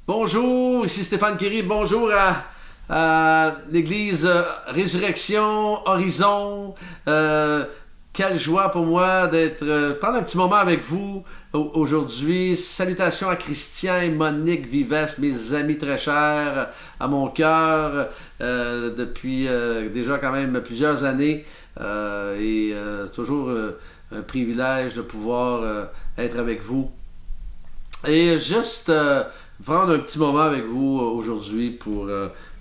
Bonjour, ici Stéphane Kéry. Bonjour à l'église Résurrection, Horizon. Quelle joie pour moi d'être prendre un petit moment avec vous aujourd'hui. Salutations à Christian et Monique Vives, mes amis très chers à mon cœur depuis déjà quand même plusieurs années. Toujours un privilège de pouvoir être avec vous. Et juste prendre un petit moment avec vous aujourd'hui pour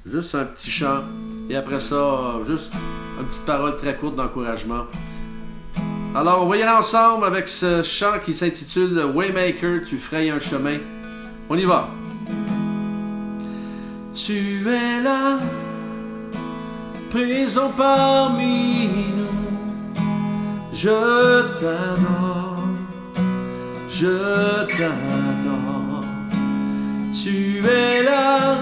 juste un petit chant. Et après ça, juste une petite parole très courte d'encouragement. Alors, on va y aller ensemble avec ce chant qui s'intitule Waymaker, tu frayes un chemin. On y va. Tu es là, présent parmi nous. Je t'adore, je t'adore. Tu es là,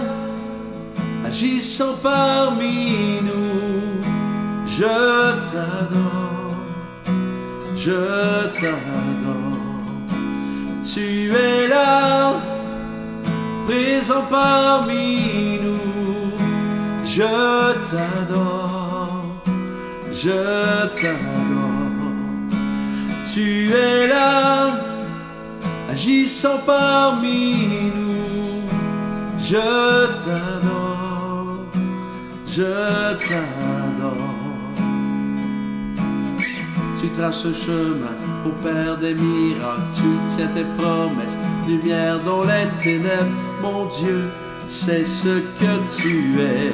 agissant parmi nous. Je t'adore, je t'adore. Tu es là, présent parmi nous. Je t'adore, je t'adore. Tu es là, agissant parmi nous. Je t'adore, je t'adore. Tu traces le chemin au Père des miracles, tu tiens tes promesses, lumière dans les ténèbres, mon Dieu, c'est ce que tu es.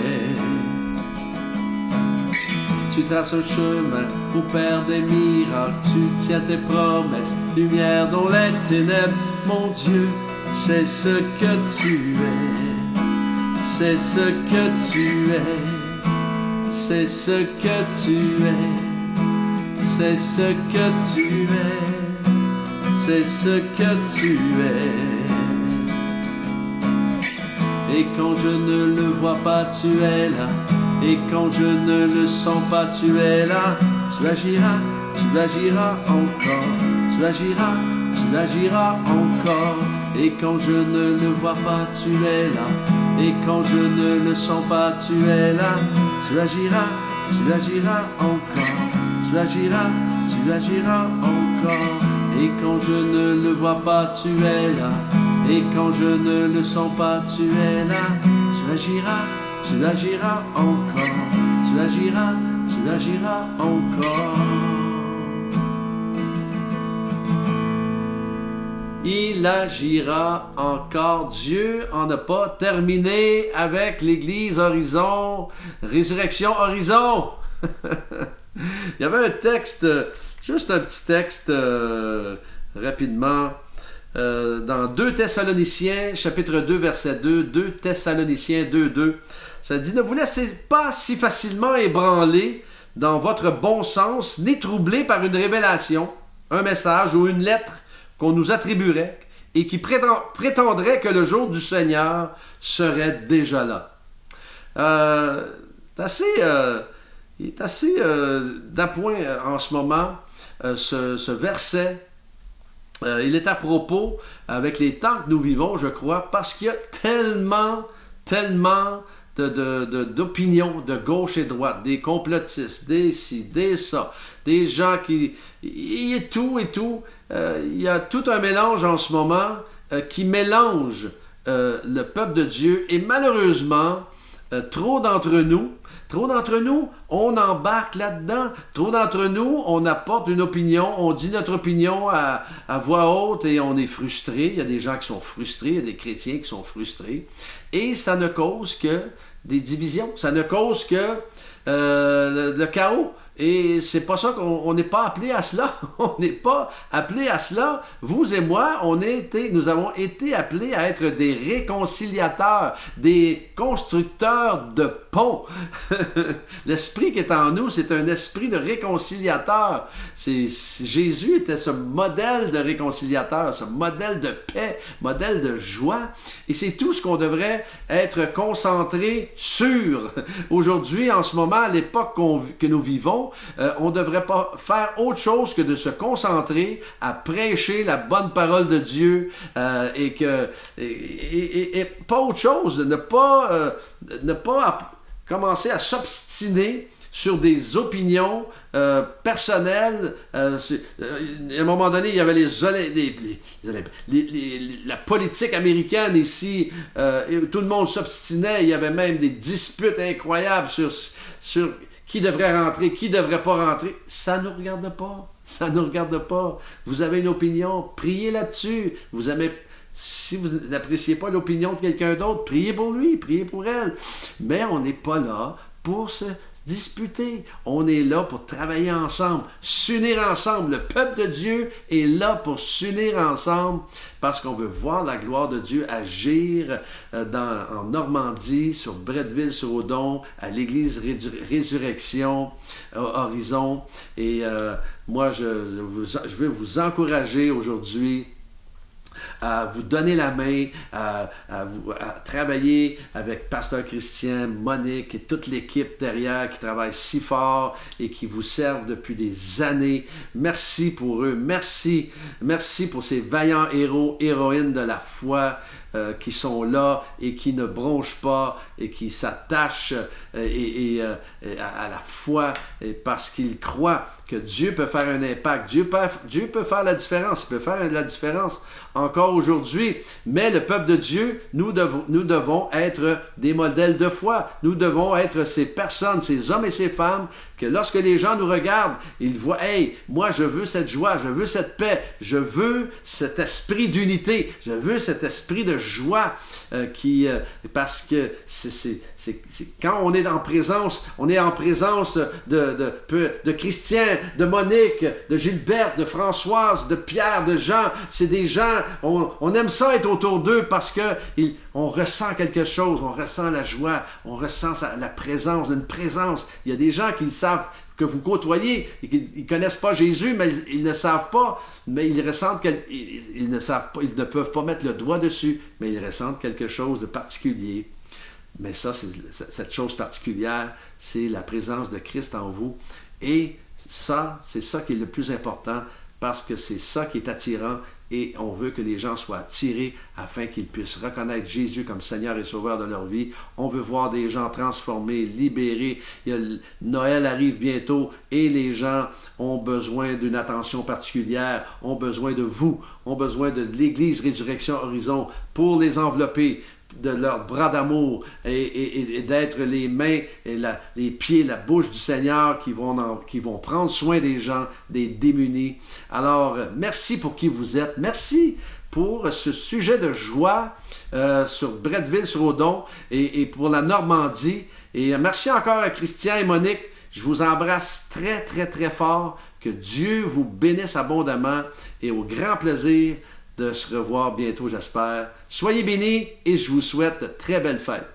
Tu traces un chemin au Père des miracles, tu tiens tes promesses, lumière dans les ténèbres, mon Dieu, c'est ce que tu es, c'est ce que tu es, c'est ce que tu es, c'est ce que tu es, c'est ce que tu es. Et quand je ne le vois pas, tu es là. Et quand je ne le sens pas, tu es là. Tu agiras encore. Tu agiras encore. Et quand je ne le vois pas, tu es là. Et quand je ne le sens pas, tu es là. Tu agiras encore. Tu agiras encore. Et quand je ne le vois pas, tu es là. Et quand je ne le sens pas, tu es là. Tu agiras encore. Tu agiras encore. Il agira encore. Dieu en n'a pas terminé avec l'Église Horizon, Résurrection Horizon. Il y avait un texte, juste un petit texte rapidement, dans 2 Thessaloniciens, chapitre 2, verset 2, 2 Thessaloniciens 2, 2, ça dit « Ne vous laissez pas si facilement ébranler dans votre bon sens, ni troubler par une révélation, un message ou une lettre qu'on nous attribuerait et qui prétendrait que le jour du Seigneur serait déjà là. » Il est assez d'appoint en ce moment, ce verset. Il est à propos avec les temps que nous vivons, je crois, parce qu'il y a tellement d'opinions de gauche et droite, des complotistes, des ci, des ça, des gens qui... Il y a tout. Il y a tout un mélange en ce moment qui mélange le peuple de Dieu et malheureusement, trop d'entre nous, on embarque là-dedans. Trop d'entre nous, on apporte une opinion, on dit notre opinion à voix haute et on est frustré. Il y a des gens qui sont frustrés, il y a des chrétiens qui sont frustrés. Et ça ne cause que des divisions, ça ne cause que le chaos. Et c'est pas ça qu'on n'est pas appelé à cela. On n'est pas appelé à cela. Vous et moi, nous avons été appelés à être des réconciliateurs, des constructeurs de ponts bon. L'esprit qui est en nous, c'est un esprit de réconciliateur. Jésus était ce modèle de réconciliateur, ce modèle de paix, modèle de joie. Et c'est tout ce qu'on devrait être concentré sur. Aujourd'hui, en ce moment, à l'époque que nous vivons, on ne devrait pas faire autre chose que de se concentrer à prêcher la bonne parole de Dieu et pas autre chose, de ne pas commencer à s'obstiner sur des opinions personnelles. À un moment donné, il y avait la politique américaine ici, et tout le monde s'obstinait. Il y avait même des disputes incroyables sur qui devrait rentrer, qui ne devrait pas rentrer. Ça ne nous regarde pas. Ça ne nous regarde pas. Vous avez une opinion, priez là-dessus. Si vous n'appréciez pas l'opinion de quelqu'un d'autre, priez pour lui, priez pour elle. Mais on n'est pas là pour se disputer. On est là pour travailler ensemble, s'unir ensemble. Le peuple de Dieu est là pour s'unir ensemble parce qu'on veut voir la gloire de Dieu agir en Normandie, sur Bretteville-sur-Odon, à l'église Résurrection, Horizon. Et moi, je veux vous encourager aujourd'hui à vous donner la main, à travailler avec Pasteur Christian, Monique et toute l'équipe derrière qui travaille si fort et qui vous servent depuis des années. Merci pour eux. Merci. Merci pour ces vaillants héros, héroïnes de la foi qui sont là et qui ne bronchent pas et qui s'attachent à la foi parce qu'ils croient que Dieu peut faire un impact. Dieu peut faire la différence. Il peut faire la différence encore aujourd'hui. Mais le peuple de Dieu, nous devons être des modèles de foi. Nous devons être ces personnes, ces hommes et ces femmes que lorsque les gens nous regardent, ils voient, hey, moi je veux cette joie, je veux cette paix, je veux cet esprit d'unité, je veux cet esprit de joie parce que c'est quand on est en présence de Christian, de Monique, de Gilberte, de Françoise, de Pierre, de Jean. C'est des gens, on aime ça être autour d'eux parce que on ressent quelque chose, on ressent la joie, on ressent la présence, une présence. Il y a des gens qui savent que vous côtoyez, ils ne connaissent pas Jésus, mais ils ne savent pas, mais ils ressentent ils ne savent pas, ils ne peuvent pas mettre le doigt dessus, mais ils ressentent quelque chose de particulier. Mais ça, cette chose particulière, c'est la présence de Christ en vous. Et ça, c'est ça qui est le plus important, parce que c'est ça qui est attirant, et on veut que les gens soient attirés afin qu'ils puissent reconnaître Jésus comme Seigneur et Sauveur de leur vie. On veut voir des gens transformés, libérés. Noël arrive bientôt et les gens ont besoin d'une attention particulière, ont besoin de vous, ont besoin de l'Église Résurrection Horizon pour les envelopper de leurs bras d'amour et d'être les mains, et les pieds, la bouche du Seigneur qui vont prendre soin des gens, des démunis. Alors, merci pour qui vous êtes. Merci pour ce sujet de joie sur Bretteville-sur-Odon et pour la Normandie. Et merci encore à Christian et Monique. Je vous embrasse très, très, très fort. Que Dieu vous bénisse abondamment et au grand plaisir de se revoir bientôt, j'espère. Soyez bénis et je vous souhaite de très belles fêtes.